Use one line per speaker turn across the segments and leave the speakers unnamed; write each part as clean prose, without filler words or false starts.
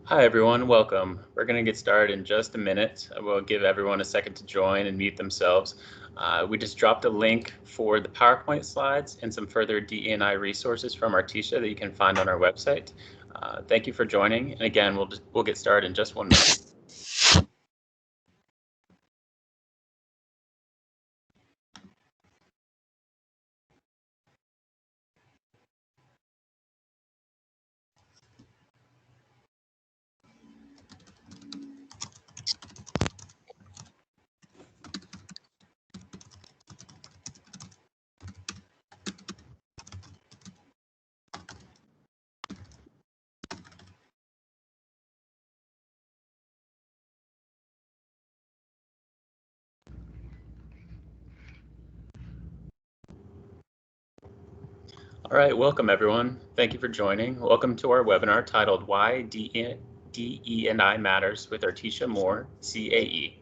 Hi everyone, welcome. We're going to get started in just a minute. We'll give everyone a second to join and mute themselves. We just dropped a link for the PowerPoint slides and some further DE&I resources from Artisha that you can find on our website. Thank you for joining, and again, we'll get started in just 1 minute. All right, welcome everyone. Thank you for joining. Welcome to our webinar titled Why DE&I Matters with Artisha Moore, CAE.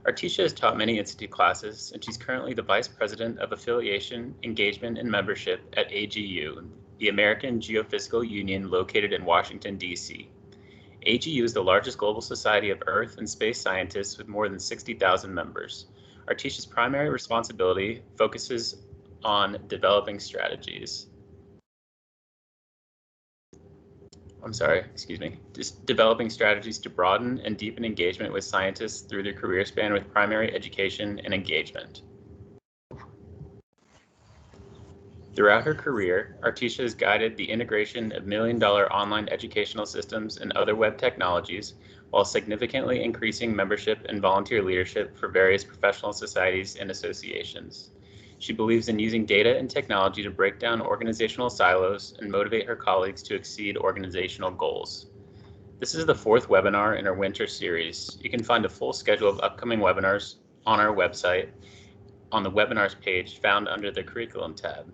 Artisha has taught many institute classes, and she's currently the Vice President of Affiliation, Engagement, and Membership at AGU, the American Geophysical Union located in Washington, D.C. AGU is the largest global society of Earth and space scientists with more than 60,000 members. Artisha's primary responsibility focuses on developing strategies. Just developing strategies to broaden and deepen engagement with scientists through their career span with primary education and engagement. Throughout her career, Artisha has guided the integration of million-dollar online educational systems and other web technologies while significantly increasing membership and volunteer leadership for various professional societies and associations. She believes in using data and technology to break down organizational silos and motivate her colleagues to exceed organizational goals. This is the 4th webinar in our winter series. You can find a full schedule of upcoming webinars on our website on the webinars page found under the curriculum tab.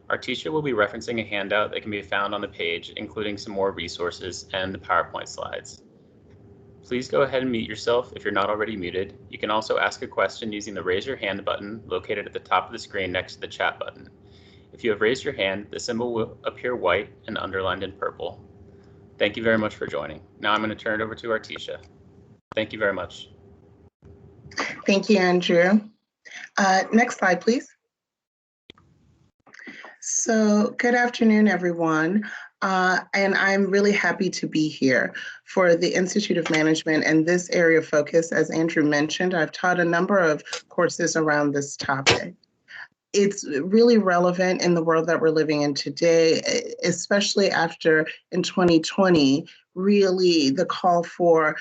Artisha will be referencing a handout that can be found on the page, including some more resources and the PowerPoint slides. Please go ahead and mute yourself if you're not already muted. You can also ask a question using the raise your hand button located at the top of the screen next to the chat button. If you have raised your hand, the symbol will appear white and underlined in purple. Thank you very much for joining. Now I'm going to turn it over to Artisha. Thank you very much.
Thank you, Andrew. Next slide, please. So good afternoon, everyone. And I'm really happy to be here for the Institute of Management and this area of focus. As Andrew mentioned, I've taught a number of courses around this topic. It's really relevant in the world that we're living in today, especially after in 2020, really the call for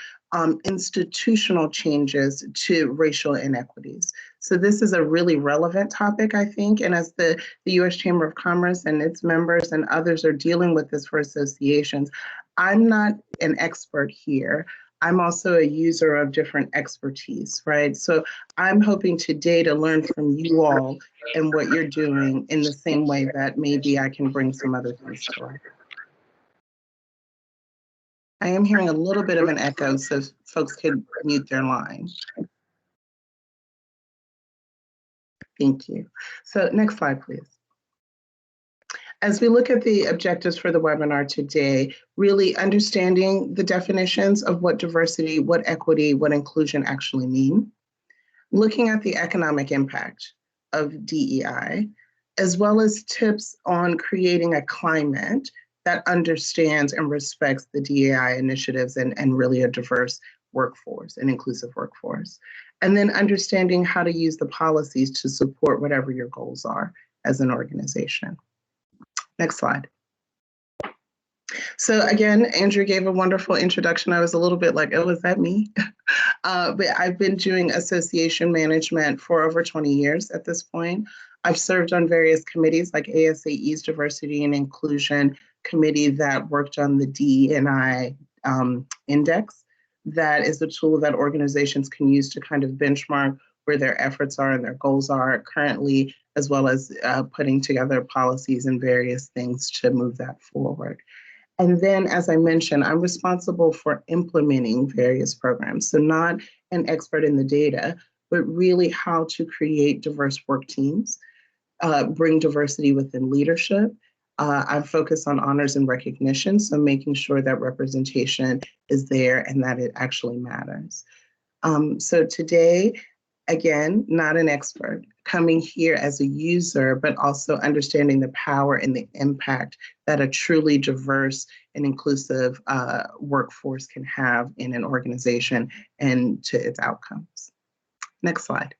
institutional changes to racial inequities. So this is a really relevant topic, I think, and as the U.S. Chamber of Commerce and its members and others are dealing with this for associations, I'm not an expert here. I'm also a user of different expertise, right? So I'm hoping today to learn from you all and what you're doing in the same way that maybe I can bring some other things to life. I am hearing a little bit of an echo, so folks could mute their line. Thank you. So next slide, please. As we look at the objectives for the webinar today, really understanding the definitions of what diversity, what equity, what inclusion actually mean, looking at the economic impact of DEI, as well as tips on creating a climate that understands and respects the DEI initiatives and really a diverse workforce, an inclusive workforce. And then understanding how to use the policies to support whatever your goals are as an organization. Next slide. So again, Andrew gave a wonderful introduction. I was a little bit like, oh, is that me? But I've been doing association management for over 20 years at this point. I've served on various committees like ASAE's Diversity and Inclusion Committee that worked on the DE&I index. That is a tool that organizations can use to kind of benchmark where their efforts are and their goals are currently, as well as putting together policies and various things to move that forward. And then, as I mentioned, I'm responsible for implementing various programs. So not an expert in the data, but really how to create diverse work teams, bring diversity within leadership, I'm focused on honors and recognition, so making sure that representation is there and that it actually matters. So today, again, not an expert, coming here as a user, but also understanding the power and the impact that a truly diverse and inclusive workforce can have in an organization and to its outcomes. Next slide.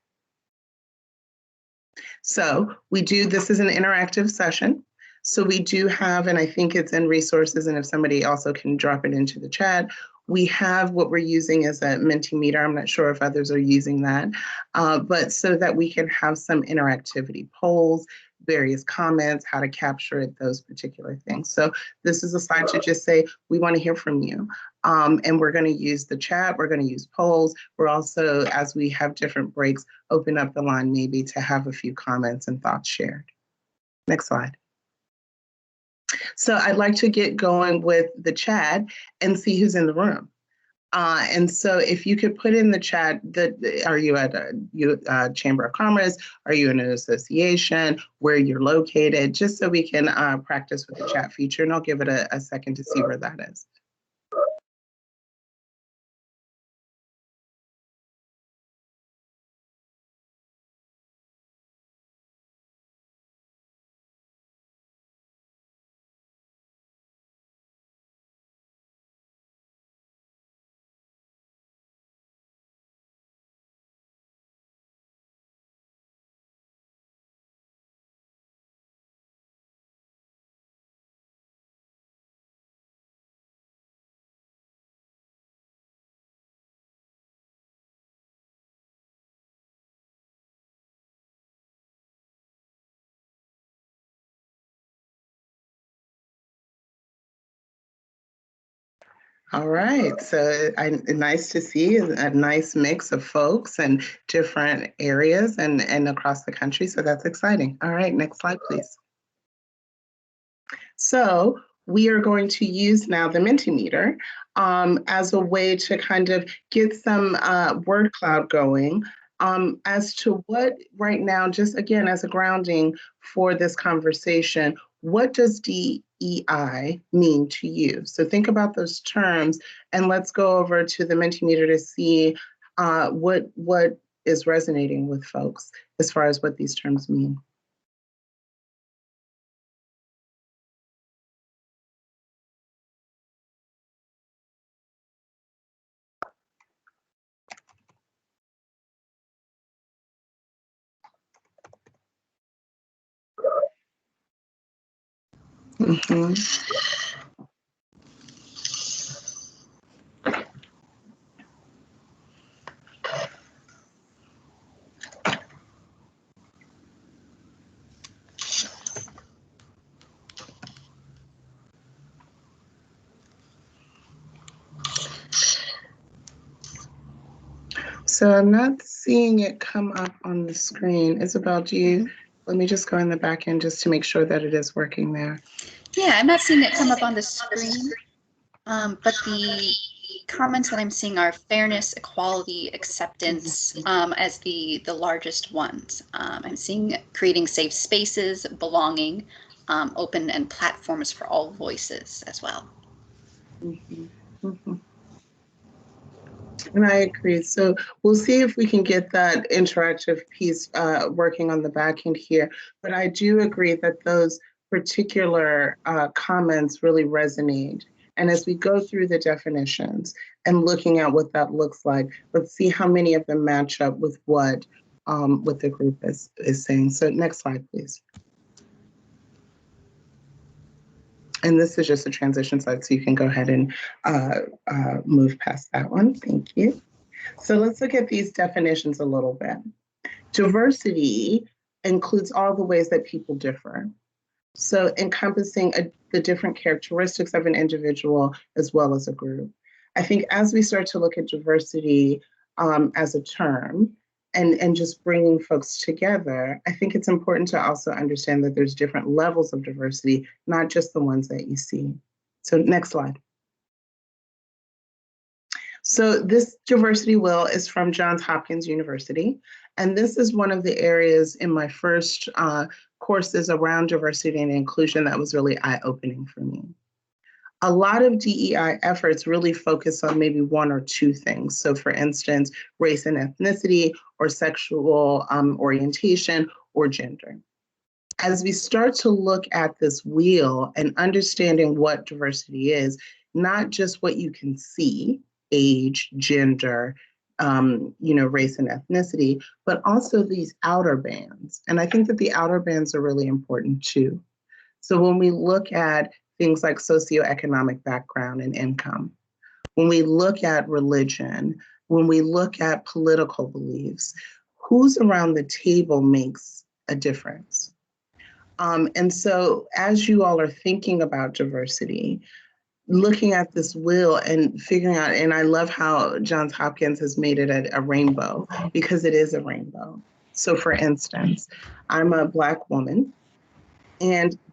So this is an interactive session. So we do have, and I think it's in resources, and if somebody also can drop it into the chat, we have what we're using as a Mentimeter. I'm not sure if others are using that, but so that we can have some interactivity, polls, various comments, how to capture it, those particular things. So this is a slide to just say, we want to hear from you. And we're going to use the chat, we're going to use polls. We're also, as we have different breaks, open up the line maybe to have a few comments and thoughts shared. Next slide. So I'd like to get going with the chat and see who's in the room. And so if you could put in the chat, are you at a Chamber of Commerce? Are you in an association? Where you're located? Just so we can practice with the chat feature, and I'll give it a second to see where that is. All right, so nice to see a nice mix of folks and different areas and across the country, so that's exciting. All right, next slide, please. So we are going to use now the Mentimeter as a way to kind of get some word cloud going as to what right now, just again, as a grounding for this conversation, what does DEI mean to you? So think about those terms and let's go over to the Mentimeter to see what is resonating with folks as far as what these terms mean. Mm-hmm. So I'm not seeing it come up on the screen. Isabel, let me just go in the back end just to make sure that it is working there.
Yeah, I'm not seeing it come up on the screen, but the comments that I'm seeing are fairness, equality, acceptance as the largest ones. I'm seeing creating safe spaces, belonging, open and platforms for all voices as well.
Mm-hmm. Mm-hmm. And I agree. So we'll see if we can get that interactive piece working on the back end here. But I do agree that those particular comments really resonate. And as we go through the definitions and looking at what that looks like, let's see how many of them match up with what the group is saying. So next slide, please. And this is just a transition slide, so you can go ahead and move past that one. Thank you. So let's look at these definitions a little bit. Diversity includes all the ways that people differ. So encompassing the different characteristics of an individual as well as a group. I think as we start to look at diversity as a term and just bringing folks together, I think it's important to also understand that there's different levels of diversity, not just the ones that you see. So next slide. So this diversity wheel is from Johns Hopkins University. And this is one of the areas in my first courses around diversity and inclusion that was really eye-opening for me. A lot of DEI efforts really focus on maybe one or two things. So for instance, race and ethnicity, or sexual orientation, or gender. As we start to look at this wheel and understanding what diversity is, not just what you can see, age, gender, race and ethnicity, but also these outer bands. And I think that the outer bands are really important too. So when we look at things like socioeconomic background and income, when we look at religion, when we look at political beliefs, who's around the table makes a difference. And so as you all are thinking about diversity, looking at this wheel and figuring out, and I love how Johns Hopkins has made it a rainbow, because it is a rainbow. So for instance, I'm a Black woman,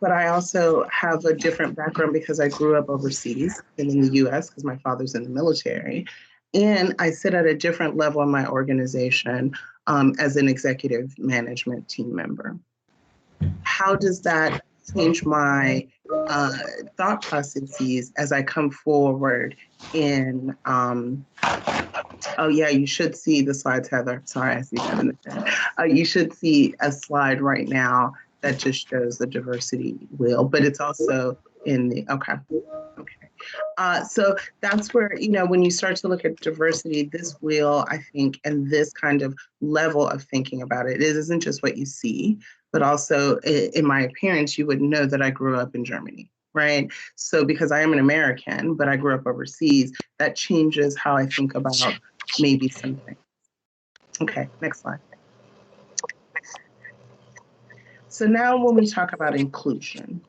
but I also have a different background because I grew up overseas than in the US because my father's in the military. And I sit at a different level in my organization as an executive management team member. How does that change my thought processes as I come forward in, oh yeah, you should see the slides, Heather. Sorry, I see that in the chat. You should see a slide right now that just shows the diversity wheel, but it's also in the, okay. So that's where, when you start to look at diversity, this wheel, I think, and this kind of level of thinking about it isn't just what you see, but also in my appearance, you would know that I grew up in Germany, right? So because I am an American, but I grew up overseas, that changes how I think about maybe something. Okay, next slide. So now when we talk about inclusion,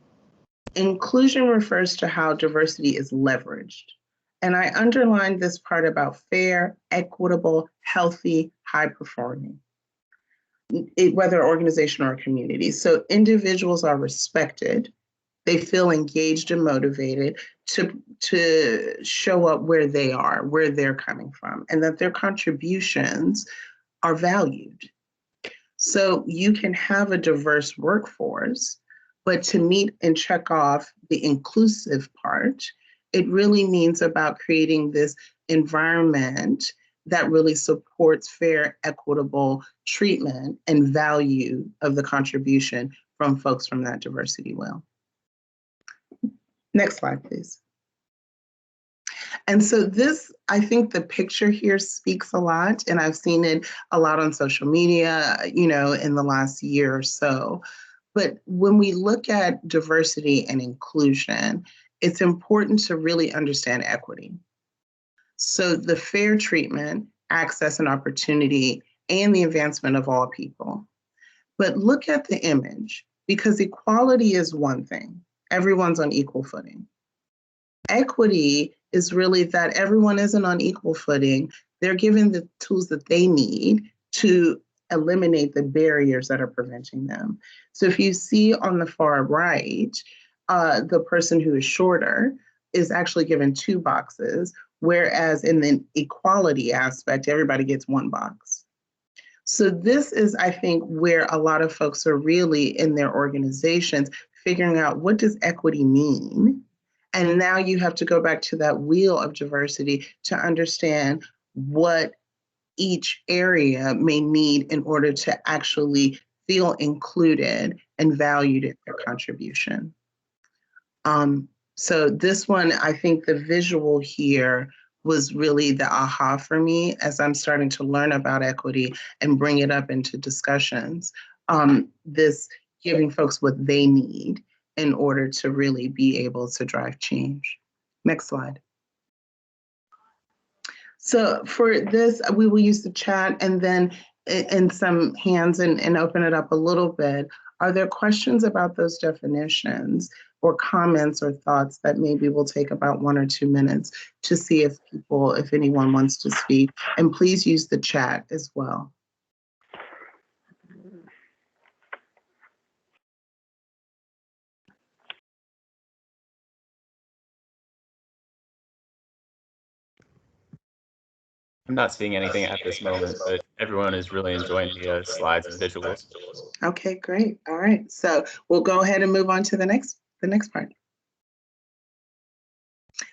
inclusion refers to how diversity is leveraged. And I underlined this part about fair, equitable, healthy, high performing, whether organization or community. So individuals are respected, they feel engaged and motivated to show up where they are, where they're coming from, and that their contributions are valued. So you can have a diverse workforce, but to meet and check off the inclusive part, it really means about creating this environment that really supports fair, equitable treatment and value of the contribution from folks from that diversity wheel. Next slide, please. And so this, I think the picture here speaks a lot, and I've seen it a lot on social media, in the last year or so. But when we look at diversity and inclusion, it's important to really understand equity. So the fair treatment, access and opportunity, and the advancement of all people. But look at the image, because equality is one thing. Everyone's on equal footing. Equity is really that everyone isn't on equal footing. They're given the tools that they need to eliminate the barriers that are preventing them. So if you see on the far right, the person who is shorter is actually given 2 boxes, whereas in the equality aspect, everybody gets 1 box. So this is, I think, where a lot of folks are really in their organizations figuring out, what does equity mean? And now you have to go back to that wheel of diversity to understand what each area may need in order to actually feel included and valued in their contribution. So this one, I think the visual here was really the aha for me as I'm starting to learn about equity and bring it up into discussions. This giving folks what they need in order to really be able to drive change. Next slide. So for this, we will use the chat and then in some hands and open it up a little bit. Are there questions about those definitions or comments or thoughts that maybe will take about 1 or 2 minutes to see if anyone wants to speak? And please use the chat as well.
I'm not seeing anything at this moment, but everyone is really enjoying the slides and visuals.
Okay, great. All right. So we'll go ahead and move on to the next part.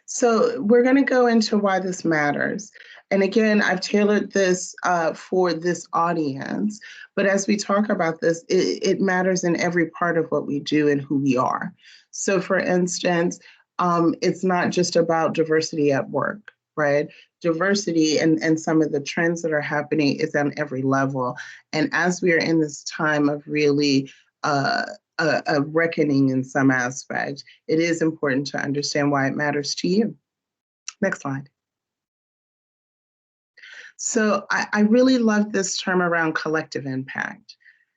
So we're going to go into why this matters. And again, I've tailored this for this audience. But as we talk about this, it matters in every part of what we do and who we are. So for instance, it's not just about diversity at work, right? Diversity and some of the trends that are happening is on every level. And as we are in this time of really a reckoning in some aspect, it is important to understand why it matters to you. Next slide. So I really love this term around collective impact.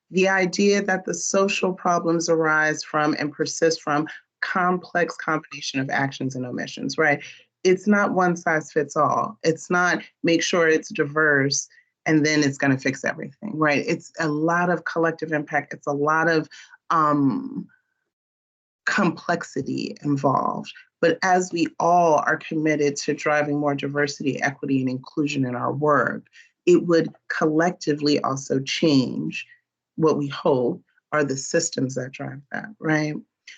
The idea that the social problems arise from and persist from complex combination of actions and omissions, right? It's not one size fits all. It's not make sure it's diverse and then it's going to fix everything, right? It's a lot of collective impact. It's a lot of complexity involved. But as we all are committed to driving more diversity, equity, and inclusion in our work, it would collectively also change what we hope are the systems that drive that, right?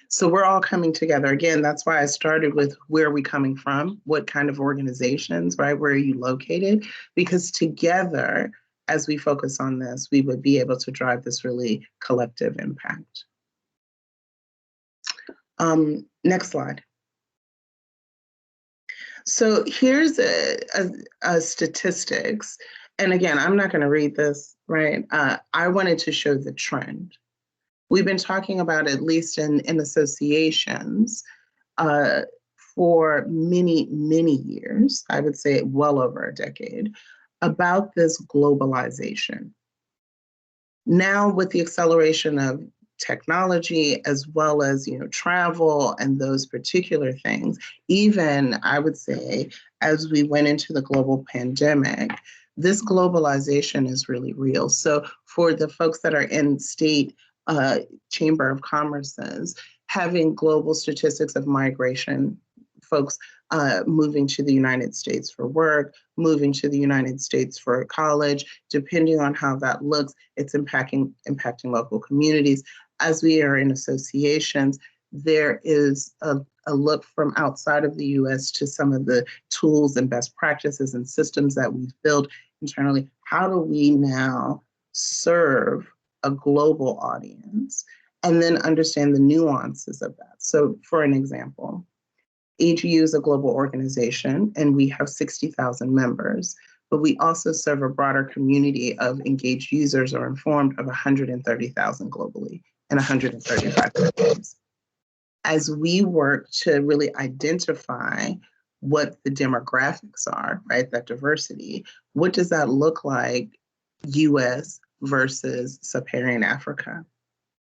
So we're all coming together. Again, that's why I started with where are we coming from? What kind of organizations, right? Where are you located? Because together, as we focus on this, we would be able to drive this really collective impact. Next slide. So here's a statistics. And again, I'm not going to read this, right? I wanted to show the trend. We've been talking about, at least in associations, for many, many years, I would say well over a decade, about this globalization. Now, with the acceleration of technology as well as travel and those particular things, even I would say as we went into the global pandemic, this globalization is really real. So for the folks that are in state chamber of commerces, having global statistics of migration, folks moving to the United States for work, moving to the United States for college, depending on how that looks, it's impacting local communities. As we are in associations, there is a look from outside of the US to some of the tools and best practices and systems that we've built internally. How do we now serve a global audience and then understand the nuances of that? So for an example, AGU is a global organization and we have 60,000 members, but we also serve a broader community of engaged users or informed of 130,000 globally in 135 countries. As we work to really identify what the demographics are, right, that diversity, what does that look like US versus Sub-Saharan Africa?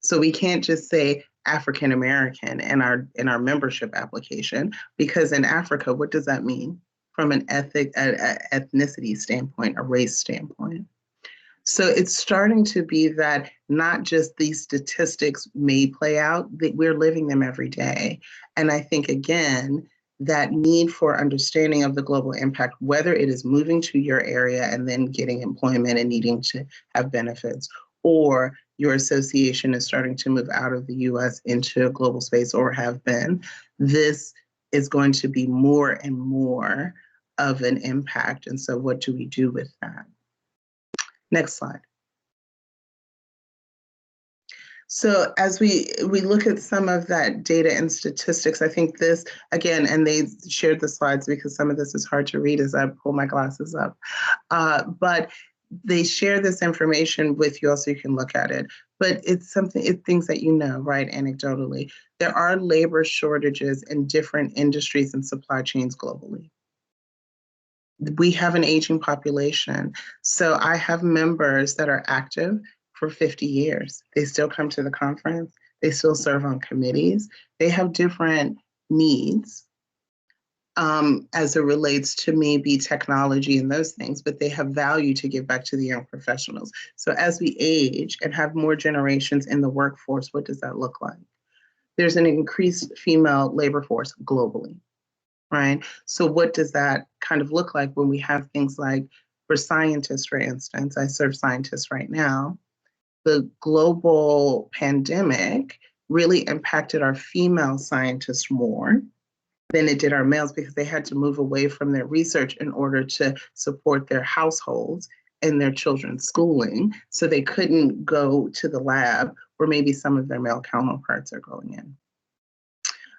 So we can't just say African American in our membership application, because in Africa, what does that mean from an ethnicity standpoint, a race standpoint? So it's starting to be that not just these statistics may play out, that we're living them every day. And I think, again, that need for understanding of the global impact, whether it is moving to your area and then getting employment and needing to have benefits, or your association is starting to move out of the US into a global space or have been, this is going to be more and more of an impact. And so what do we do with that? Next slide. So as we look at some of that data and statistics, I think this, again, and they shared the slides because some of this is hard to read as I pull my glasses up, but they share this information with you so you can look at it. But it's things that right, anecdotally. There are labor shortages in different industries and supply chains globally. We have an aging population. So I have members that are active for 50 years. They still come to the conference. They still serve on committees. They have different needs as it relates to maybe technology and those things, but they have value to give back to the young professionals. So as we age and have more generations in the workforce, what does that look like? There's an increased female labor force globally. right? So what does that kind of look like when we have things like, for scientists, for instance, I serve scientists right now, the global pandemic really impacted our female scientists more than it did our males because they had to move away from their research in order to support their households and their children's schooling. So they couldn't go to the lab where maybe some of their male counterparts are going in.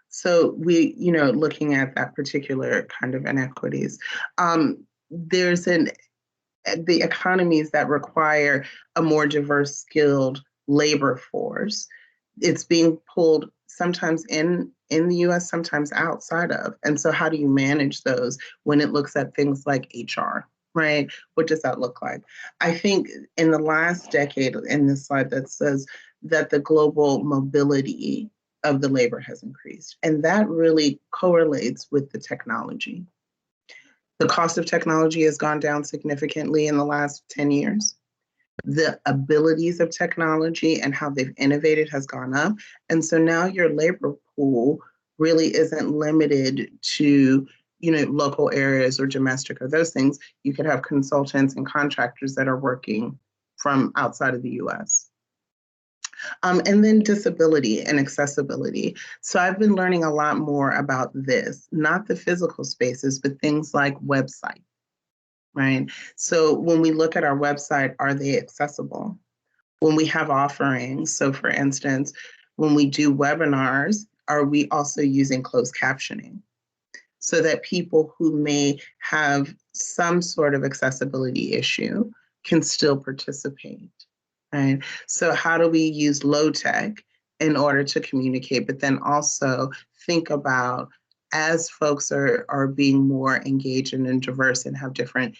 So we, looking at that particular kind of inequities, there's the economies that require a more diverse, skilled labor force. It's being pulled sometimes in the US, sometimes outside of. And so how do you manage those when it looks at things like HR, right? What does that look like? I think in the last decade, in this slide that says that the global mobility of the labor has increased. And that really correlates with the technology. The cost of technology has gone down significantly in the last 10 years. The abilities of technology and how they've innovated has gone up. And so now your labor pool really isn't limited to, local areas or domestic or those things. You could have consultants and contractors that are working from outside of the US. And then disability and accessibility. So I've been learning a lot more about this, not the physical spaces, but things like websites, right? So when we look at our website, are they accessible? When we have offerings, so for instance, when we do webinars, are we also using closed captioning so that people who may have some sort of accessibility issue can still participate? Right. So how do we use low tech in order to communicate, but then also think about as folks are being more engaged and diverse and have different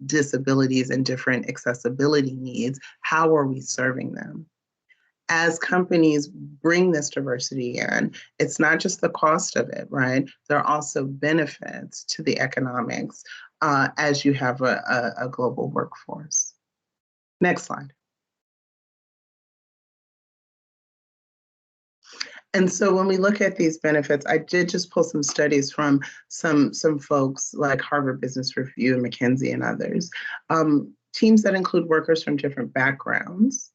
disabilities and different accessibility needs, how are we serving them? As companies bring this diversity in, it's not just the cost of it, right? There are also benefits to the economics as you have a global workforce. Next slide. And so when we look at these benefits, I did just pull some studies from some folks like Harvard Business Review and McKinsey and others. Teams that include workers from different backgrounds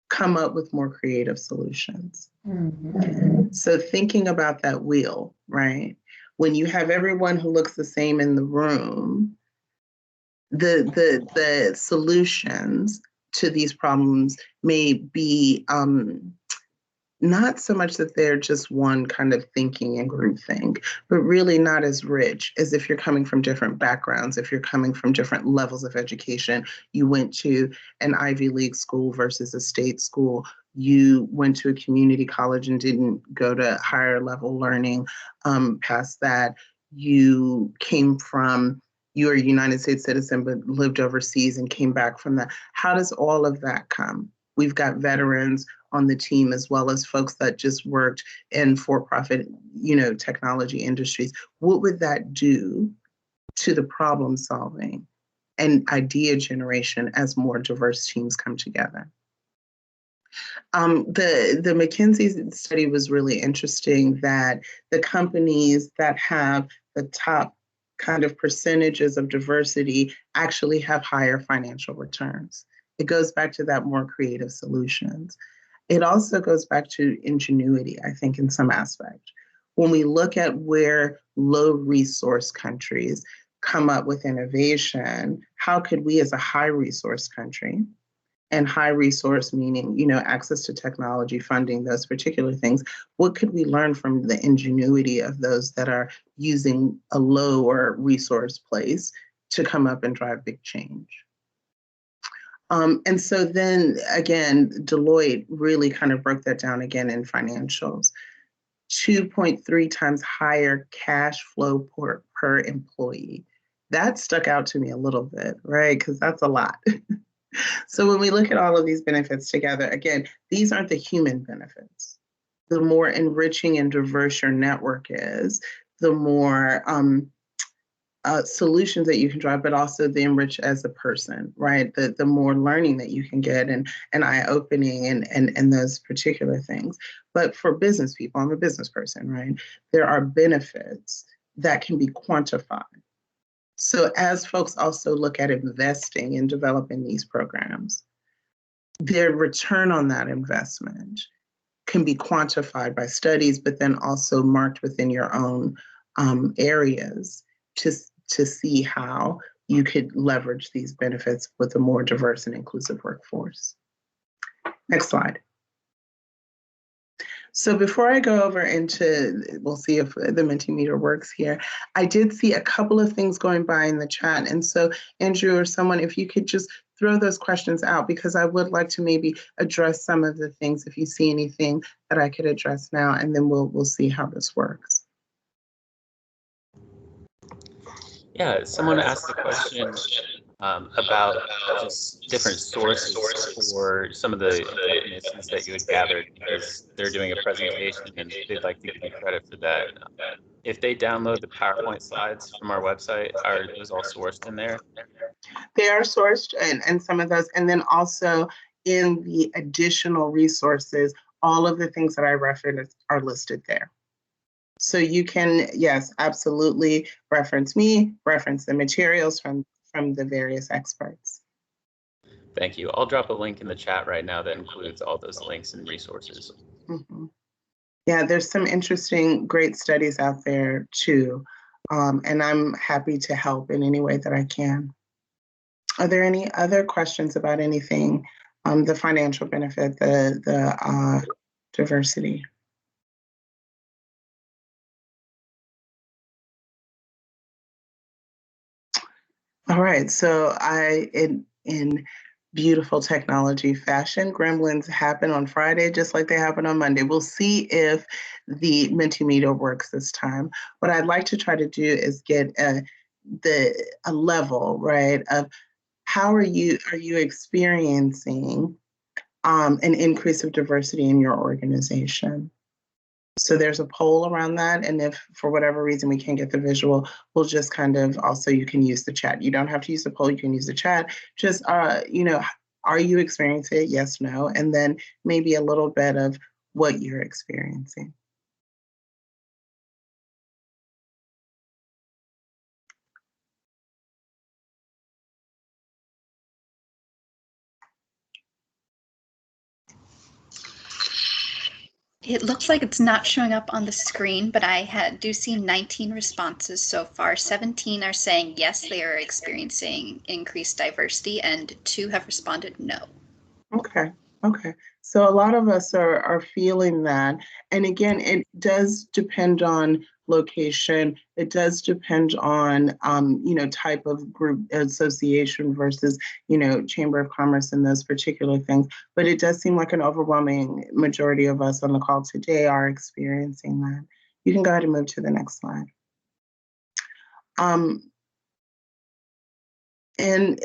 come up with more creative solutions. Mm-hmm. So thinking about that wheel, right? When you have everyone who looks the same in the room, the solutions to these problems may be not so much that they're just one kind of thinking and groupthink, but really not as rich as if you're coming from different backgrounds, if you're coming from different levels of education. You went to an Ivy League school versus a state school. You went to a community college and didn't go to higher level learning past that. You came from, you're a United States citizen, but lived overseas and came back from that. How does all of that come? We've got veterans on the team, as well as folks that just worked in for-profit, technology industries. What would that do to the problem solving and idea generation as more diverse teams come together? The McKinsey study was really interesting that the companies that have the top kind of percentages of diversity actually have higher financial returns. It goes back to that more creative solutions. It also goes back to ingenuity, I think, in some aspect. When we look at where low resource countries come up with innovation, how could we as a high resource country, and high resource meaning, access to technology, funding, those particular things, what could we learn from the ingenuity of those that are using a lower resource place to come up and drive big change? And so then again, Deloitte really kind of broke that down again in financials. 2.3 times higher cash flow per employee. That stuck out to me a little bit, right? Because that's a lot. So when we look at all of these benefits together, again, these aren't the human benefits. The more enriching and diverse your network is, the more solutions that you can drive, but also the enrich as a person, right? The more learning that you can get and eye-opening and those particular things. But for business people, I'm a business person, right? There are benefits that can be quantified. So as folks also look at investing in developing these programs, their return on that investment can be quantified by studies, but then also marked within your own areas to see how you could leverage these benefits with a more diverse and inclusive workforce. Next slide. So before I go over into, we'll see if the Mentimeter works here, I did see a couple of things going by in the chat. And so Andrew or someone, if you could just throw those questions out, because I would like to maybe address some of the things if you see anything that I could address now, and then we'll see how this works.
Yeah, someone asked the question about just different sources for some of the definitions that you had gathered, because they're doing a presentation and they'd like to give you credit for that. If they download the PowerPoint slides from our website, are those all sourced in there?
They are sourced and some of those, and then also in the additional resources, all of the things that I referenced are listed there. So you can, yes, absolutely reference me, reference the materials from the various experts.
Thank you. I'll drop a link in the chat right now that includes all those links and resources.
Mm-hmm. Yeah, there's some interesting, great studies out there too. And I'm happy to help in any way that I can. Are there any other questions about anything, the financial benefit, the diversity? All right, so in beautiful technology fashion, Gremlins happen on Friday just like they happen on Monday. We'll see if the Mentimeter works this time. What I'd like to try to do is get a level, right, of how are you experiencing an increase of diversity in your organization? So there's a poll around that, and if for whatever reason we can't get the visual, we'll just kind of also, you can use the chat. You don't have to use the poll, you can use the chat. Just, you know, are you experiencing it? Yes, no, and then maybe a little bit of what you're experiencing.
It looks like it's not showing up on the screen, but I do see 19 responses so far. 17 are saying yes, they are experiencing increased diversity, and 2 have responded no.
Okay, okay. So a lot of us are feeling that. And again, it does depend on location. It does depend on, you know, type of group association versus, you know, Chamber of Commerce and those particular things. But it does seem like an overwhelming majority of us on the call today are experiencing that. You can go ahead and move to the next slide. And,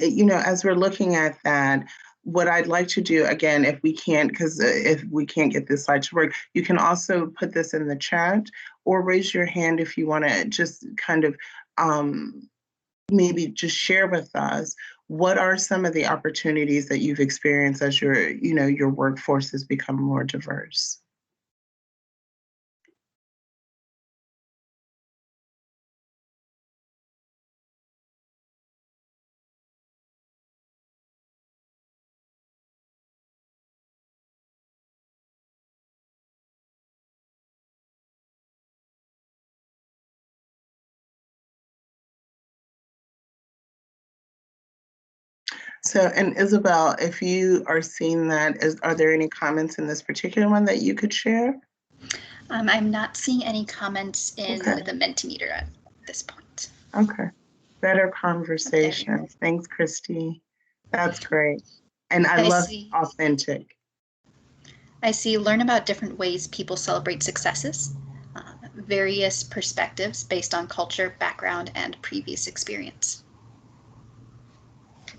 you know, as we're looking at that, what I'd like to do, again, if we can't, because if we can't get this slide to work, you can also put this in the chat or raise your hand if you want to just kind of maybe just share with us what are some of the opportunities that you've experienced as your, you know, your workforce has become more diverse. So, and Isabel, if you are seeing that, are there any comments in this particular one that you could share?
I'm not seeing any comments in
Okay.
the Mentimeter at this point.
Okay. Better conversation.
Okay.
Thanks, Christy. That's great. And I love authentic.
I see learn about different ways people celebrate successes, various perspectives based on culture, background, and previous experience.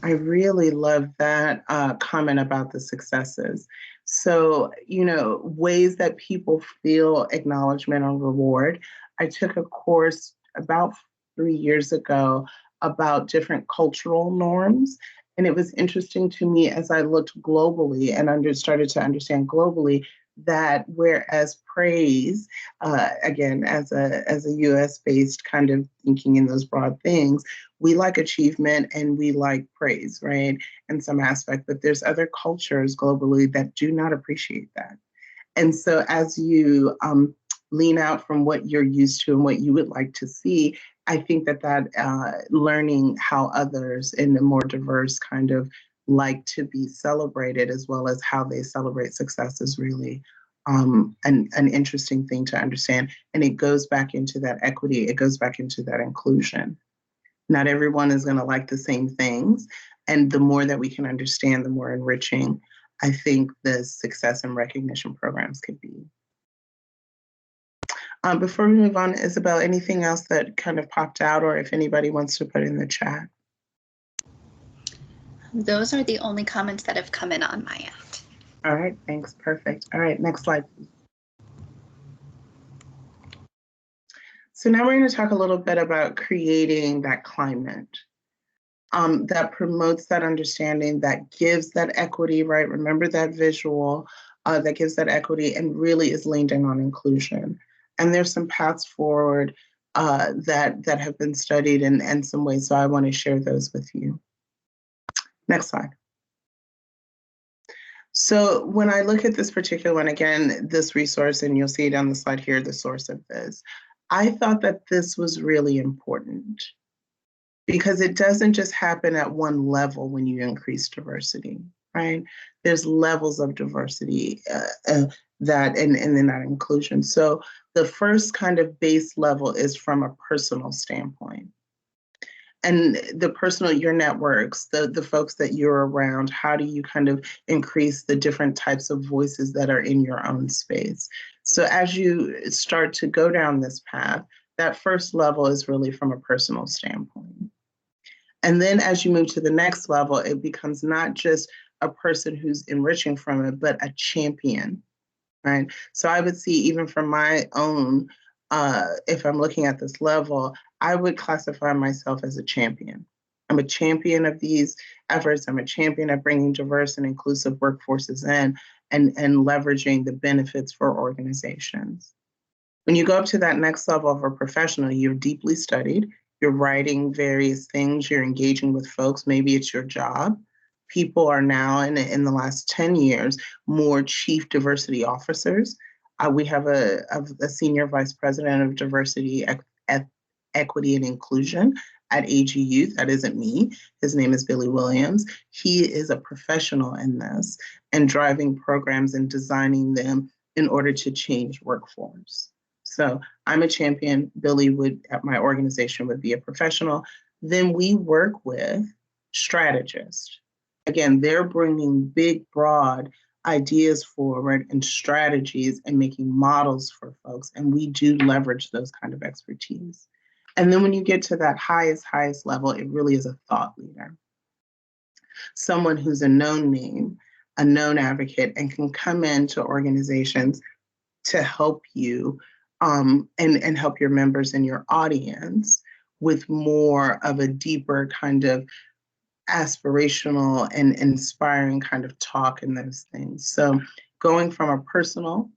I really love that comment about the successes. So, you know, ways that people feel acknowledgement or reward. I took a course about 3 years ago about different cultural norms. And it was interesting to me as I looked globally and started to understand globally that whereas praise, again, as a US-based kind of thinking in those broad things, we like achievement and we like praise, right, in some aspect, but there's other cultures globally that do not appreciate that. And so as you lean out from what you're used to and what you would like to see, I think that learning how others in a more diverse kind of like to be celebrated, as well as how they celebrate success, is really an interesting thing to understand. And it goes back into that equity, it goes back into that inclusion. Not everyone is going to like the same things. And the more that we can understand, the more enriching I think the success and recognition programs could be. Before we move on, Isabel, anything else that kind of popped out, or if anybody wants to put in the chat?
Those are the only comments that have come in on my end.
All right, thanks, perfect. All right, next slide, please. So now we're going to talk a little bit about creating that climate that promotes that understanding, that gives that equity, right? Remember that visual, that gives that equity and really is leaned in on inclusion. And there's some paths forward that have been studied in some ways, so I want to share those with you. Next slide. So when I look at this particular one, again, this resource, and you'll see it on the slide here, the source of this, I thought that this was really important because it doesn't just happen at one level when you increase diversity, right? There's levels of diversity that and then that inclusion. So the first kind of base level is from a personal standpoint. And the personal, your networks, the folks that you're around, how do you kind of increase the different types of voices that are in your own space? So as you start to go down this path, that first level is really from a personal standpoint. And then as you move to the next level, it becomes not just a person who's enriching from it, but a champion, right? So I would see even from my own, if I'm looking at this level, I would classify myself as a champion. I'm a champion of these efforts. I'm a champion of bringing diverse and inclusive workforces in and leveraging the benefits for organizations. When you go up to that next level of a professional, you're deeply studied, you're writing various things, you're engaging with folks, maybe it's your job. People are now, in the last 10 years, more chief diversity officers. We have a senior vice president of diversity, equity, and inclusion at AG Youth. That isn't me. His name is Billy Williams. He is a professional in this and driving programs and designing them in order to change workforce. So I'm a champion. Billy would, at my organization, would be a professional. Then we work with strategists. Again, they're bringing big, broad ideas forward and strategies and making models for folks. And we do leverage those kind of expertise. And then when you get to that highest level, it really is a thought leader. Someone who's a known name, a known advocate, and can come into organizations to help you and help your members and your audience with more of a deeper kind of aspirational and inspiring kind of talk and those things. So going from a personal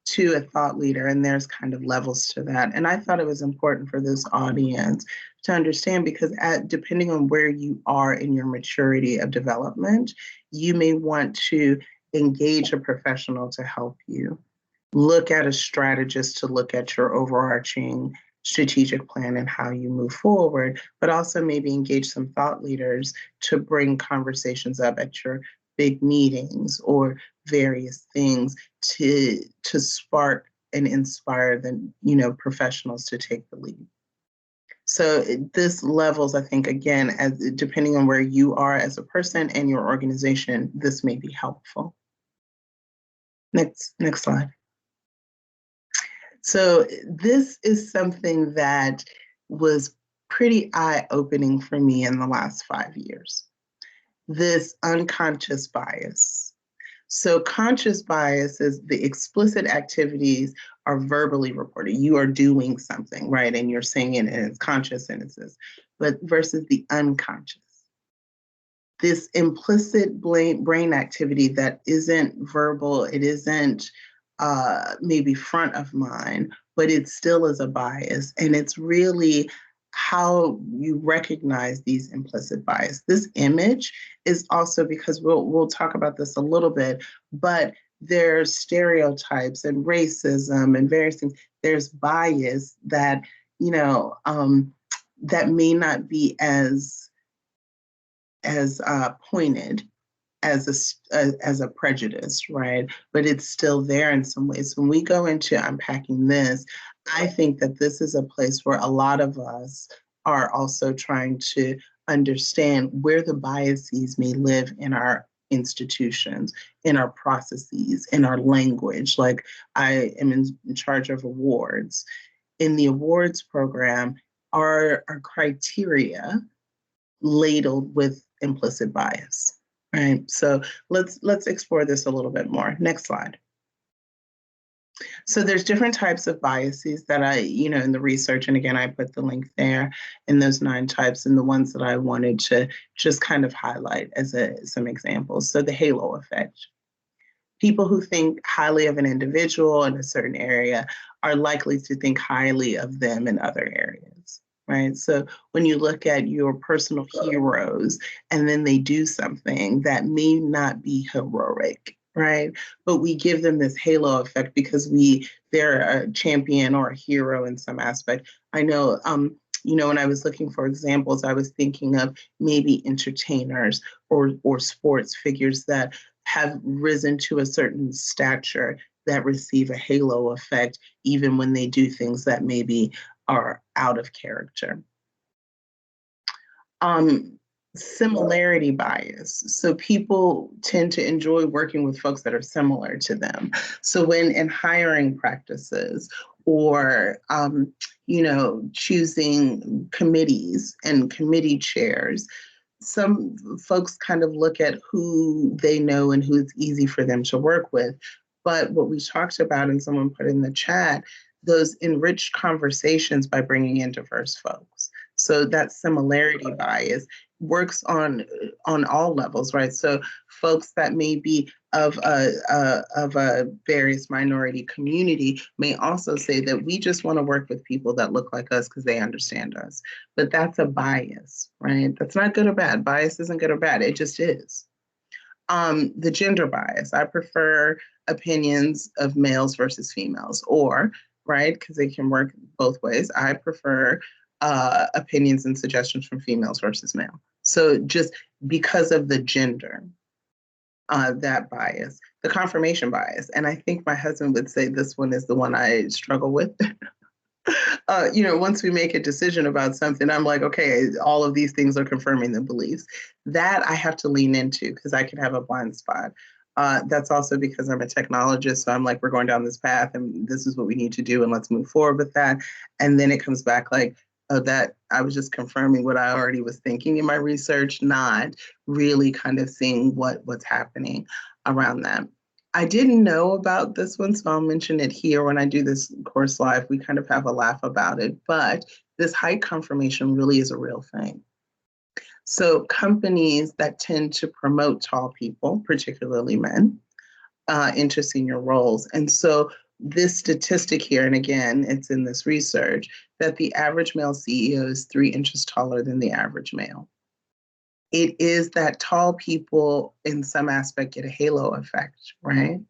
to a thought leader, and there's kind of levels to that. And I thought it was important for this audience to understand because depending on where you are in your maturity of development, you may want to engage a professional to help you. Look at a strategist to look at your overarching strategic plan and how you move forward, but also maybe engage some thought leaders to bring conversations up at your big meetings or various things to spark and inspire the professionals to take the lead. So this levels, I think, again, as depending on where you are as a person and your organization, this may be helpful. Next slide. So this is something that was pretty eye-opening for me in the last 5 years. This unconscious bias. So conscious bias is the explicit activities are verbally reported. You are doing something, right? And you're saying it and it's conscious and it's this, but versus the unconscious. This implicit brain activity that isn't verbal, it isn't maybe front of mind, but it still is a bias. And it's really how you recognize these implicit bias. This image is also, because we'll talk about this a little bit, but there's stereotypes and racism and various things. There's bias that, that may not be as pointed as a prejudice, right? But it's still there in some ways. When we go into unpacking this, I think that this is a place where a lot of us are also trying to understand where the biases may live in our institutions, in our processes, in our language. Like, I am in charge of awards. In the awards program, are criteria ladled with implicit bias? Right. So let's explore this a little bit more. Next slide. So there's different types of biases that in the research, and again, I put the link there in those 9 types, and the ones that I wanted to just kind of highlight as some examples. So the halo effect. People who think highly of an individual in a certain area are likely to think highly of them in other areas. Right. So when you look at your personal heroes and then they do something that may not be heroic, right? But we give them this halo effect because they're a champion or a hero in some aspect. I know, when I was looking for examples, I was thinking of maybe entertainers or sports figures that have risen to a certain stature that receive a halo effect, even when they do things that maybe are out of character. Similarity bias. So people tend to enjoy working with folks that are similar to them. So when in hiring practices or, choosing committees and committee chairs, some folks kind of look at who they know and who's easy for them to work with. But what we talked about, and someone put in the chat, those enriched conversations by bringing in diverse folks. So that similarity bias works on all levels, right? So folks that may be of a various minority community may also say that we just want to work with people that look like us because they understand us. But that's a bias, right? That's not good or bad. Bias isn't good or bad. It just is. The gender bias. I prefer opinions of males versus females, or, right, because they can work both ways. I prefer opinions and suggestions from females versus male. So just because of the gender, that bias. The confirmation bias. And I think my husband would say this one is the one I struggle with. Once we make a decision about something, I'm like, okay, all of these things are confirming the beliefs. That I have to lean into because I can have a blind spot. That's also because I'm a technologist. So I'm like, we're going down this path and this is what we need to do and let's move forward with that. And then it comes back like, oh, that I was just confirming what I already was thinking in my research, not really kind of seeing what's happening around that. I didn't know about this one, so I'll mention it here when I do this course live. We kind of have a laugh about it, but this height confirmation really is a real thing. So companies that tend to promote tall people, particularly men, into senior roles. And so this statistic here, and again, it's in this research, that the average male CEO is 3 inches taller than the average male. It is that tall people in some aspect get a halo effect, right?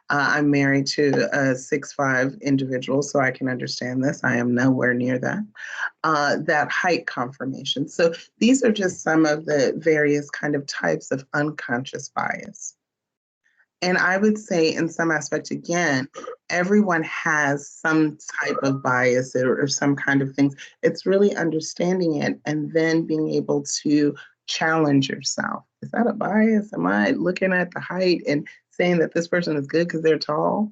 I'm married to a 6'5" individual, so I can understand this. I am nowhere near that. That height confirmation. So these are just some of the various kind of types of unconscious bias. And I would say in some aspect, again, everyone has some type of bias or some kind of things. It's really understanding it and then being able to challenge yourself. Is that a bias? Am I looking at the height and saying that this person is good because they're tall?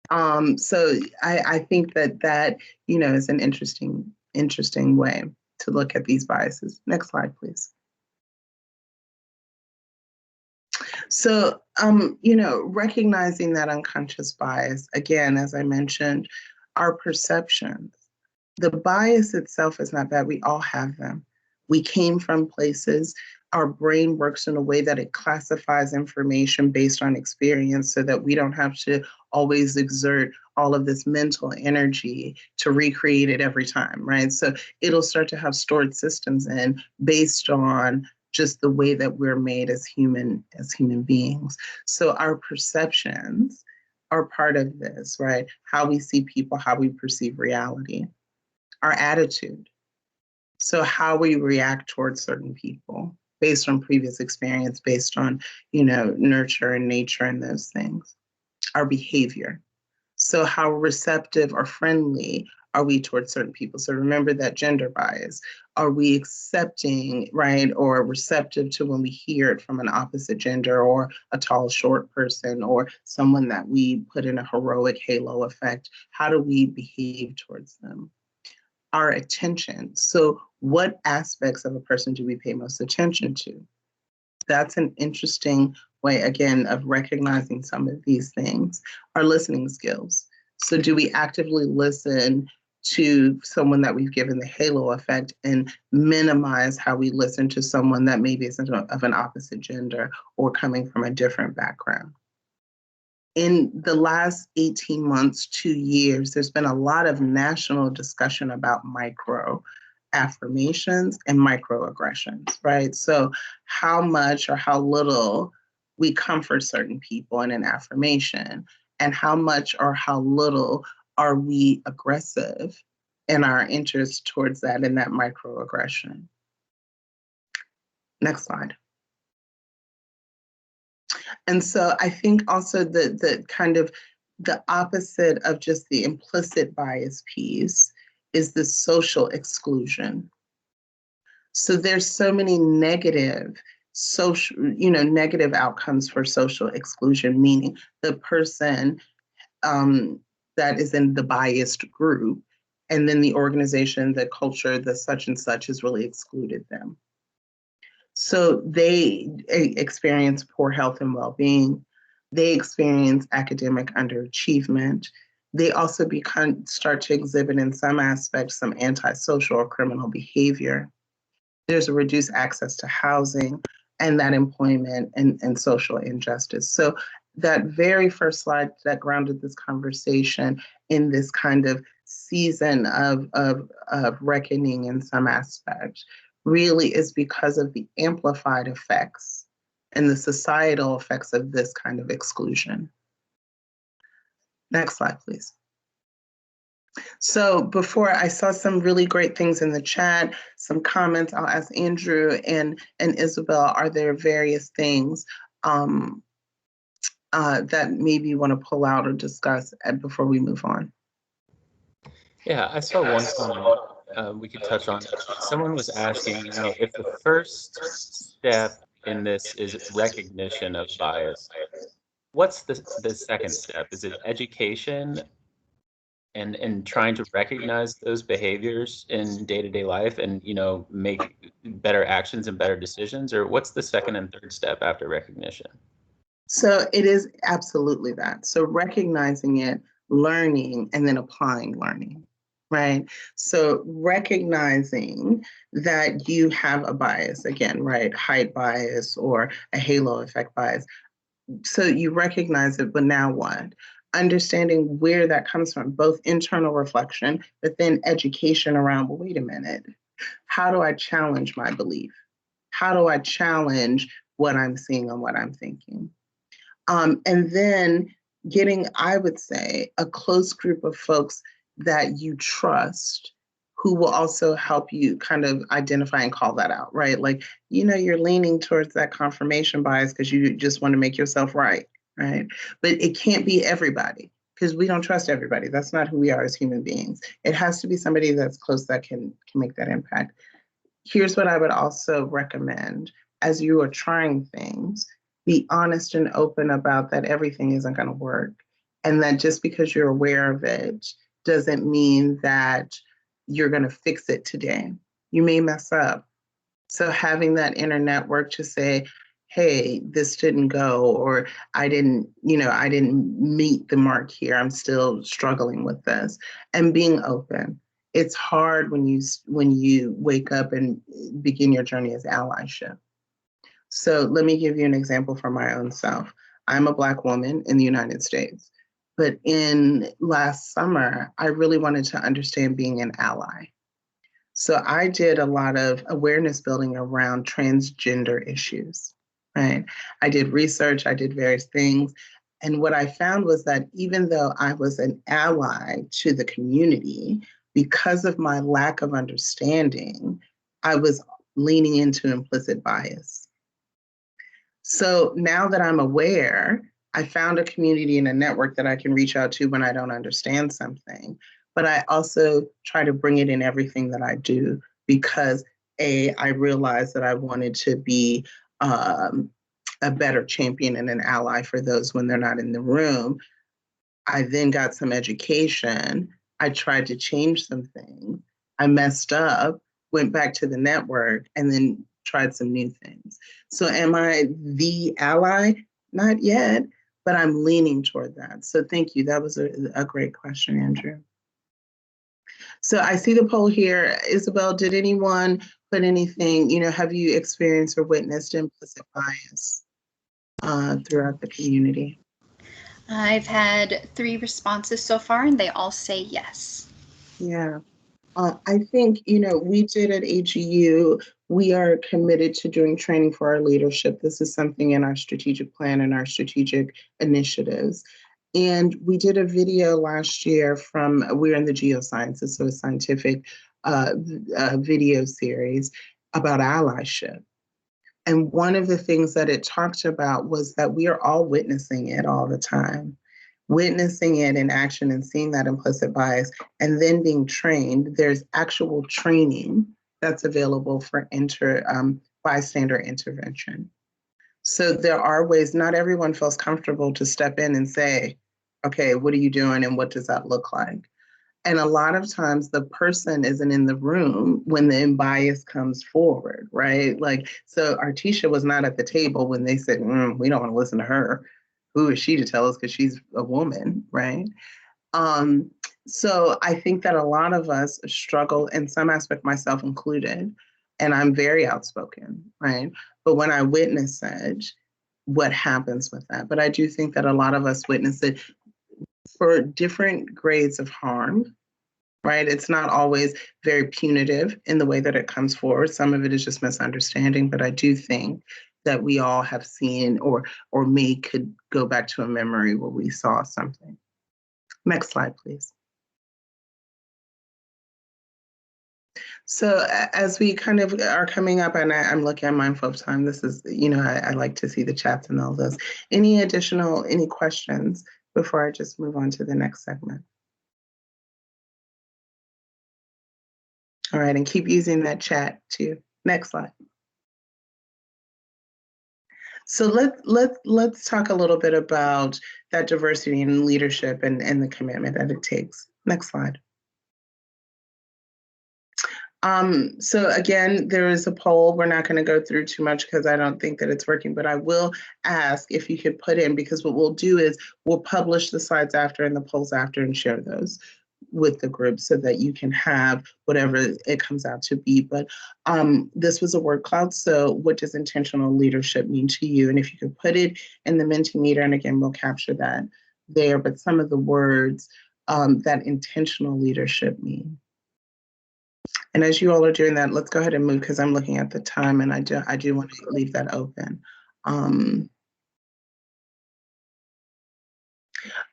So I think that is an interesting way to look at these biases. Next slide, please. So, recognizing that unconscious bias, again, as I mentioned, our perceptions. The bias itself is not bad. We all have them. We came from places Our brain works in a way that it classifies information based on experience so that we don't have to always exert all of this mental energy to recreate it every time, right? So it'll start to have stored systems in based on just the way that we're made as human beings. So our perceptions are part of this, right? How we see people, how we perceive reality, our attitude. So how we react towards certain people based on previous experience, based on, nurture and nature and those things, our behavior. So how receptive or friendly are we towards certain people? So remember that gender bias. Are we accepting, right, or receptive to when we hear it from an opposite gender or a tall, short person or someone that we put in a heroic halo effect? How do we behave towards them? Our attention. So what aspects of a person do we pay most attention to? That's an interesting way, again, of recognizing some of these things. Our listening skills. So do we actively listen to someone that we've given the halo effect and minimize how we listen to someone that maybe is of an opposite gender or coming from a different background? In the last 18 months, 2 years, there's been a lot of national discussion about affirmations and microaggressions, right? So how much or how little we comfort certain people in an affirmation, and how much or how little are we aggressive in our interest towards that in that microaggression. Next slide. And so I think also the kind of the opposite of just the implicit bias piece is the social exclusion. So there's so many negative outcomes for social exclusion, meaning the person that is in the biased group, and then the organization, the culture, the such and such has really excluded them. So they experience poor health and well-being. They experience academic underachievement. They also start to exhibit in some aspects some antisocial or criminal behavior. There's a reduced access to housing and that employment and social injustice. So that very first slide that grounded this conversation in this kind of season of reckoning in some aspect really is because of the amplified effects and the societal effects of this kind of exclusion. Next slide, please. So before, I saw some really great things in the chat, some comments. I'll ask Andrew and Isabel, are there various things that maybe you want to pull out or discuss before we move on?
Yeah, I saw one comment we could touch on. Someone was asking, if the first step in this is recognition of bias, what's the second step? Is it education and trying to recognize those behaviors in day-to-day life and, make better actions and better decisions? Or what's the second and third step after recognition?
So it is absolutely that. So recognizing it, learning, and then applying learning, right? So recognizing that you have a bias, again, right? Height bias or a halo effect bias. So you recognize it, but now what? Understanding where that comes from, both internal reflection, but then education around, well, wait a minute, how do I challenge my belief? How do I challenge what I'm seeing and what I'm thinking? And then getting, I would say, a close group of folks that you trust who will also help you kind of identify and call that out, right? Like, you're leaning towards that confirmation bias because you just want to make yourself right? But it can't be everybody because we don't trust everybody. That's not who we are as human beings. It has to be somebody that's close that can make that impact. Here's what I would also recommend as you are trying things. Be honest and open about that everything isn't going to work. And that just because you're aware of it doesn't mean that you're going to fix it today. You may mess up. So having that inner network to say, hey, this didn't go, or I didn't meet the mark here. I'm still struggling with this. And being open. It's hard when you wake up and begin your journey as allyship. So let me give you an example from my own self. I'm a Black woman in the United States, but in last summer, I really wanted to understand being an ally. So I did a lot of awareness building around transgender issues, right? I did research, I did various things. And what I found was that even though I was an ally to the community, because of my lack of understanding, I was leaning into implicit bias. So now that I'm aware, I found a community and a network that I can reach out to when I don't understand something. But I also try to bring it in everything that I do because I realized that I wanted to be a better champion and an ally for those when they're not in the room. I then got some education. I tried to change some things. I messed up, went back to the network, and then tried some new things. So, am I the ally? Not yet, but I'm leaning toward that. So, thank you. That was a great question, Andrew. So, I see the poll here. Isabel, did anyone put anything, have you experienced or witnessed implicit bias throughout the community?
I've had 3 responses so far, and they all say yes.
Yeah. I think, we did at AGU, we are committed to doing training for our leadership. This is something in our strategic plan and our strategic initiatives. And we did a video last year we're in the geosciences, so a scientific video series about allyship. And one of the things that it talked about was that we are all witnessing it all the time, witnessing it in action and seeing that implicit bias, and then being trained. There's actual training that's available for bystander intervention. So there are ways, not everyone feels comfortable to step in and say, okay, what are you doing and what does that look like? And a lot of times the person isn't in the room when the bias comes forward, right? Like, so Artisha was not at the table when they said, we don't want to listen to her. Who is she to tell us because she's a woman, right? So I think that a lot of us struggle in some aspect, myself included, and I'm very outspoken, right? But when I witness it, what happens with that? But I do think that a lot of us witness it for different grades of harm, right? It's not always very punitive in the way that it comes forward. Some of it is just misunderstanding, but I do think that we all have seen or could go back to a memory where we saw something. Next slide, please. So as we kind of are coming up, and I'm looking, I'm mindful of time. This is, I like to see the chats and all those. Any questions before I just move on to the next segment? All right, and keep using that chat too. Next slide. So let's talk a little bit about that diversity in leadership and the commitment that it takes. Next slide. So again, there is a poll. We're not going to go through too much because I don't think that it's working, but I will ask if you could put in, because what we'll do is we'll publish the slides after and the polls after and share those with the group so that you can have whatever it comes out to be. But this was a word cloud. So what does intentional leadership mean to you? And if you could put it in the Mentimeter, and again, we'll capture that there, but some of the words that intentional leadership mean. And as you all are doing that, let's go ahead and move because I'm looking at the time and I do want to leave that open.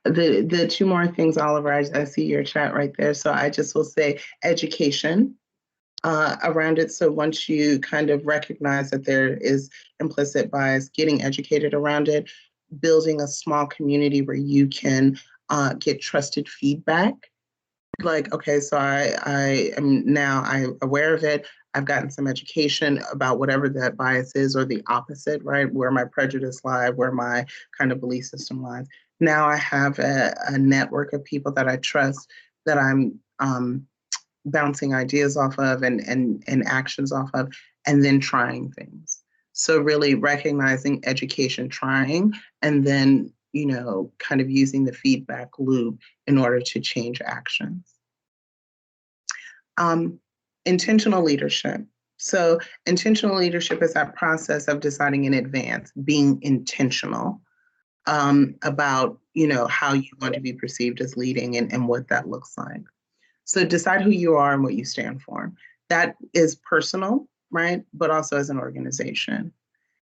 The 2 more things, Oliver, I see your chat right there. So I just will say education around it. So once you kind of recognize that there is implicit bias, getting educated around it, building a small community where you can get trusted feedback. Like, okay, so I am now aware of it. I've gotten some education about whatever that bias is or the opposite, right? Where my prejudice lies, where my kind of belief system lies. Now I have a network of people that I trust that I'm bouncing ideas off of and actions off of, and then trying things. So really recognizing education, trying, and then, kind of using the feedback loop in order to change actions. Intentional leadership. So intentional leadership is that process of deciding in advance, being intentional about, how you want to be perceived as leading and what that looks like. So decide who you are and what you stand for. That is personal, right? But also as an organization.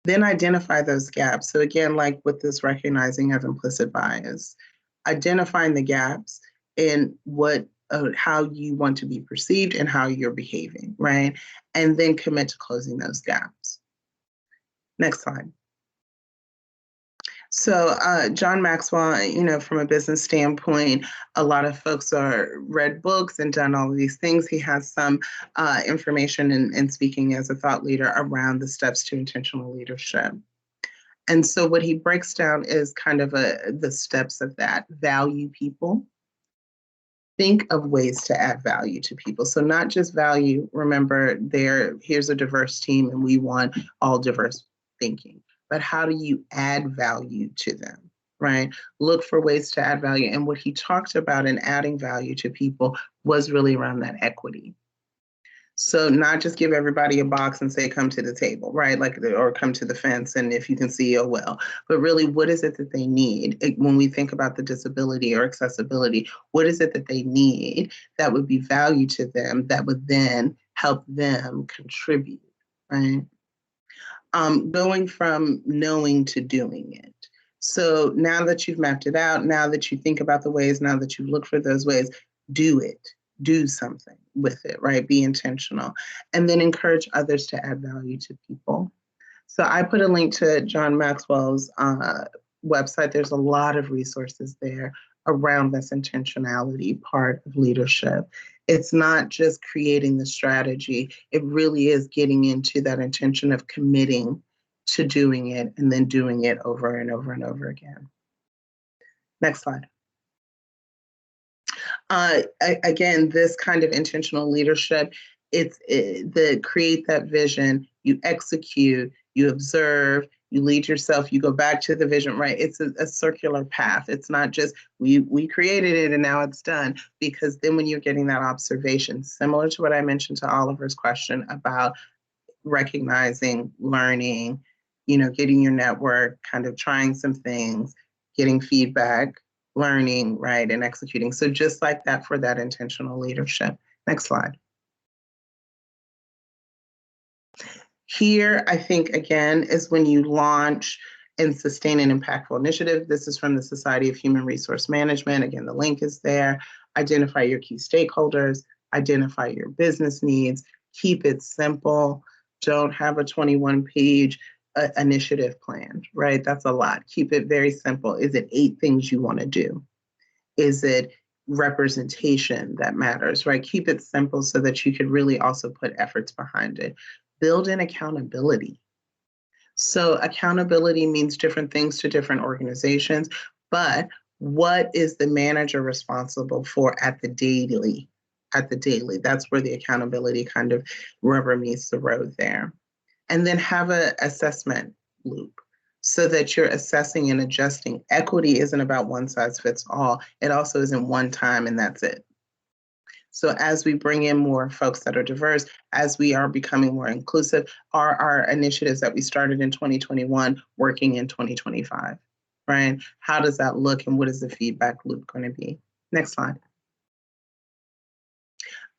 Then identify those gaps. So again, like with this recognizing of implicit bias, identifying the gaps in how you want to be perceived and how you're behaving, right? And then commit to closing those gaps. Next slide. So John Maxwell, from a business standpoint, a lot of folks are read books and done all of these things. He has some information in speaking as a thought leader around the steps to intentional leadership. And so what he breaks down is kind of the steps of that. Value people. Think of ways to add value to people. So not just value, remember here's a diverse team and we want all diverse thinking, but how do you add value to them, right? Look for ways to add value. And what he talked about in adding value to people was really around that equity. So not just give everybody a box and say, come to the table, right? Or come to the fence, and if you can see, oh well. But really, what is it that they need? When we think about the disability or accessibility, what is it that they need that would be value to them that would then help them contribute, right? Going from knowing to doing it. So now that you've mapped it out, now that you think about the ways, now that you look for those ways, do it. Do something with it, right? Be intentional. And then encourage others to add value to people. So I put a link to John Maxwell's website. There's a lot of resources there around this intentionality part of leadership. It's not just creating the strategy. It really is getting into that intention of committing to doing it and then doing it over and over and over again. Next slide. Again, this kind of intentional leadership, it's create that vision, you execute, you observe, you lead yourself, you go back to the vision, right? It's a circular path. It's not just we created it and now it's done, because then when you're getting that observation, similar to what I mentioned to Oliver's question about recognizing, learning, getting your network, kind of trying some things, getting feedback, learning, right, and executing. So just like that for that intentional leadership. Next slide. Here, I think, again, is when you launch and sustain an impactful initiative. This is from the Society of Human Resource Management. Again, the link is there. Identify your key stakeholders, identify your business needs, keep it simple. Don't have a 21-page initiative plan, right? That's a lot. Keep it very simple. Is it 8 things you want to do? Is it representation that matters, right? Keep it simple so that you could really also put efforts behind it. Build in accountability. So accountability means different things to different organizations, but what is the manager responsible for at the daily? That's where the accountability kind of rubber meets the road there. And then have an assessment loop so that you're assessing and adjusting. Equity isn't about one size fits all. It also isn't one time and that's it. So as we bring in more folks that are diverse, as we are becoming more inclusive, are our initiatives that we started in 2021 working in 2025, right? How does that look and what is the feedback loop going to be? Next slide.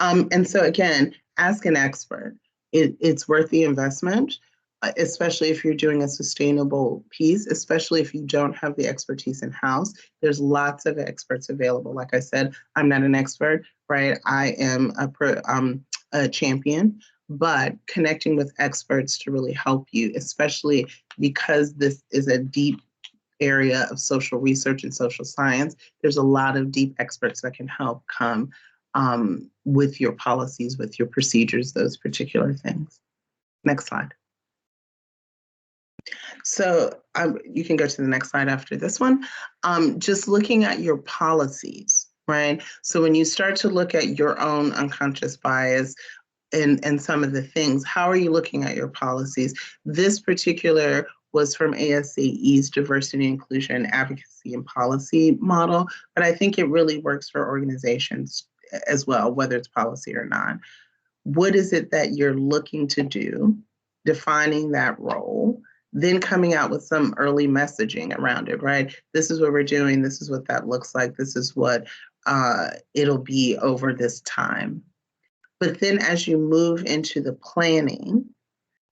And so again, ask an expert. It's worth the investment, especially if you're doing a sustainable piece, especially if you don't have the expertise in-house. There's lots of experts available. Like I said, I'm not an expert, right? I am a champion, but connecting with experts to really help you, especially because this is a deep area of social research and social science, there's a lot of deep experts that can help come with your policies, with your procedures, those particular things. Next slide. So you can go to the next slide after this one. Just looking at your policies, right? So when you start to look at your own unconscious bias and some of the things, how are you looking at your policies? This particular was from ASAE's Diversity, Inclusion, Advocacy, and Policy model, but I think it really works for organizations as well, whether it's policy or not. What is it that you're looking to do? Defining that role, then coming out with some early messaging around it, right? This is what we're doing. This is what that looks like. This is what it'll be over this time. But then as you move into the planning,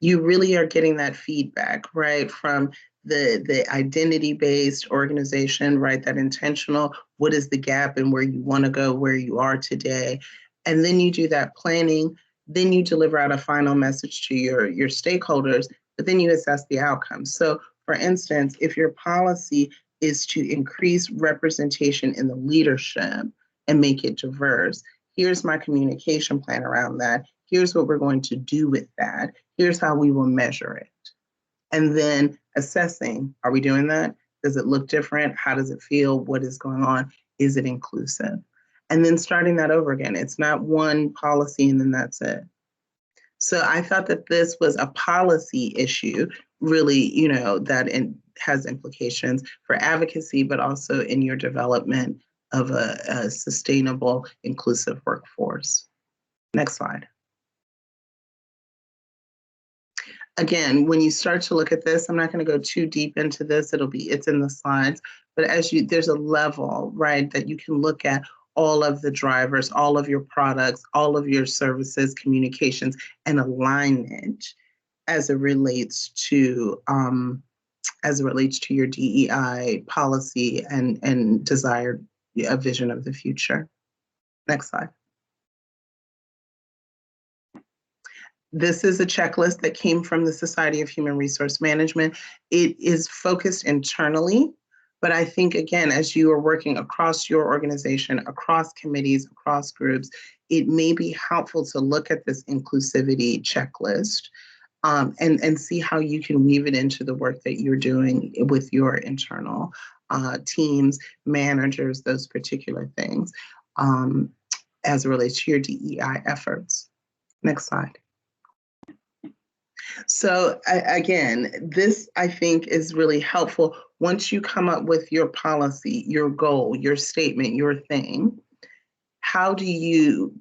you really are getting that feedback, right, from the identity-based organization, right, that intentional, what is the gap and where you want to go, where you are today. And then you do that planning, then you deliver out a final message to your stakeholders, but then you assess the outcomes. So for instance, if your policy is to increase representation in the leadership and make it diverse, here's my communication plan around that. Here's what we're going to do with that. Here's how we will measure it. And then assessing, are we doing that? Does it look different? How does it feel? What is going on? Is it inclusive? And then starting that over again. It's not one policy and then that's it. So I thought that this was a policy issue, really, that has implications for advocacy, but also in your development of a sustainable, inclusive workforce. Next slide. Again, when you start to look at this, I'm not going to go too deep into this. It's in the slides, but there's a level, right, that you can look at all of the drivers, all of your products, all of your services, communications, and alignment as it relates to your DEI policy and desired vision of the future. Next slide. This is a checklist that came from the Society of Human Resource Management. It is focused internally, but I think, again, as you are working across your organization, across committees, across groups, it may be helpful to look at this inclusivity checklist and see how you can weave it into the work that you're doing with your internal teams, managers, those particular things as it relates to your DEI efforts. Next slide. So again, this I think is really helpful. Once you come up with your policy, your goal, your statement, your thing, how do you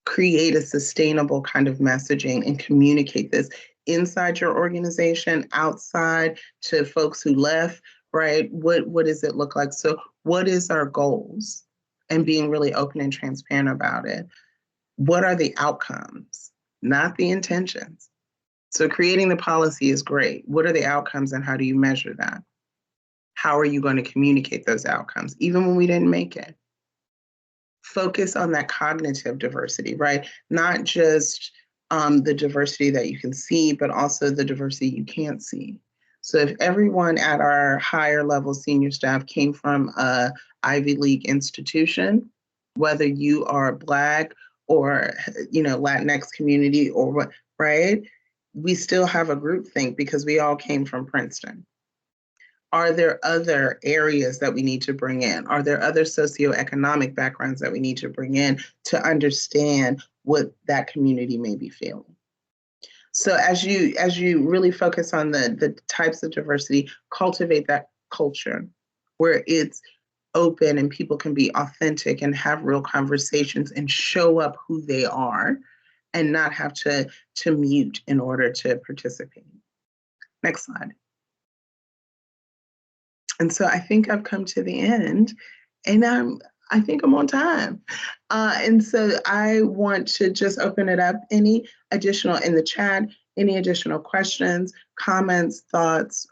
create a sustainable kind of messaging and communicate this inside your organization, outside to folks who left, right? What does it look like? So what is our goals? And being really open and transparent about it. What are the outcomes, not the intentions? So creating the policy is great. What are the outcomes and how do you measure that? How are you going to communicate those outcomes, even when we didn't make it? Focus on that cognitive diversity, right? Not just the diversity that you can see, but also the diversity you can't see. So if everyone at our higher level senior staff came from a Ivy League institution, whether you are Black or Latinx community or what, right? We still have a groupthink because we all came from Princeton. Are there other areas that we need to bring in? Are there other socioeconomic backgrounds that we need to bring in to understand what that community may be feeling? So as you really focus on the types of diversity, cultivate that culture where it's open and people can be authentic and have real conversations and show up who they are and not have to mute in order to participate. Next slide. And so I think I've come to the end, and I think I'm on time. And so I want to just open it up. Any additional in the chat, any additional questions, comments, thoughts?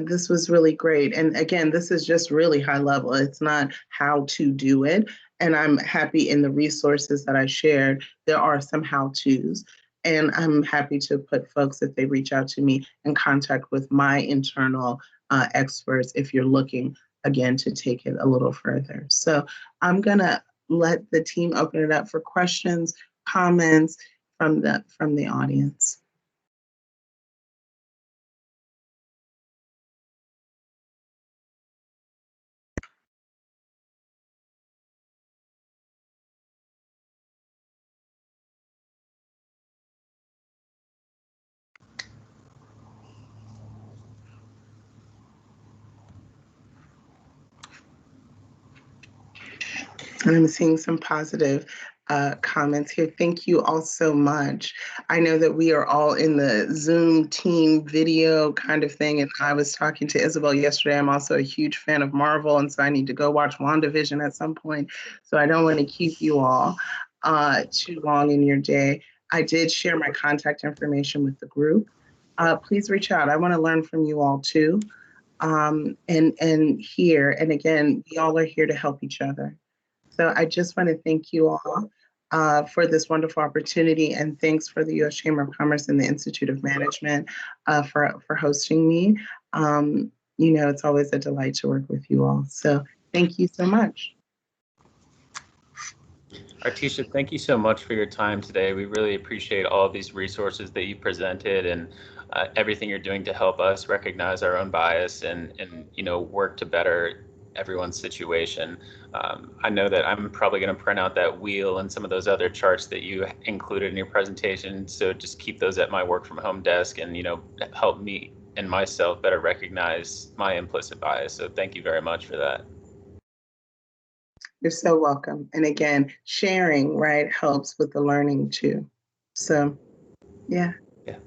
This was really great. And again, this is just really high level. It's not how to do it. And I'm happy in the resources that I shared, there are some how-tos. And I'm happy to put folks, if they reach out to me, in contact with my internal experts if you're looking, again, to take it a little further. So I'm going to let the team open it up for questions, comments from the audience. And I'm seeing some positive comments here. Thank you all so much. I know that we are all in the Zoom team video kind of thing, and I was talking to Isabel yesterday. I'm also a huge fan of Marvel, and so I need to go watch WandaVision at some point. So I don't want to keep you all too long in your day. I did share my contact information with the group. Please reach out. I want to learn from you all too. And here, and again, we all are here to help each other. So I just want to thank you all for this wonderful opportunity, and thanks for the U.S. Chamber of Commerce and the Institute of Management for hosting me. You know, it's always a delight to work with you all. So thank you so much.
Artisha, thank you so much for your time today. We really appreciate all of these resources that you presented and everything you're doing to help us recognize our own bias and you know, work to better everyone's situation. I know that I'm probably going to print out that wheel and some of those other charts that you included in your presentation. So just keep those at my work from home desk and, you know, help me and myself better recognize my implicit bias. So thank you very much for that.
You're so welcome. And again, sharing, right, helps with the learning too. So, yeah.
Yeah.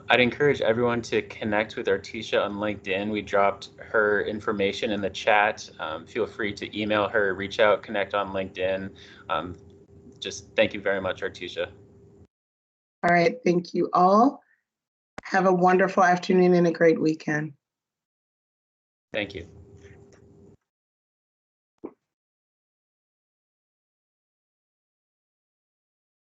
I'd encourage everyone to connect with Artisha on LinkedIn. We dropped her information in the chat. Feel free to email her, reach out, connect on LinkedIn. Just thank you very much, Artisha.
All right. Thank you all. Have a wonderful afternoon and a great weekend.
Thank you.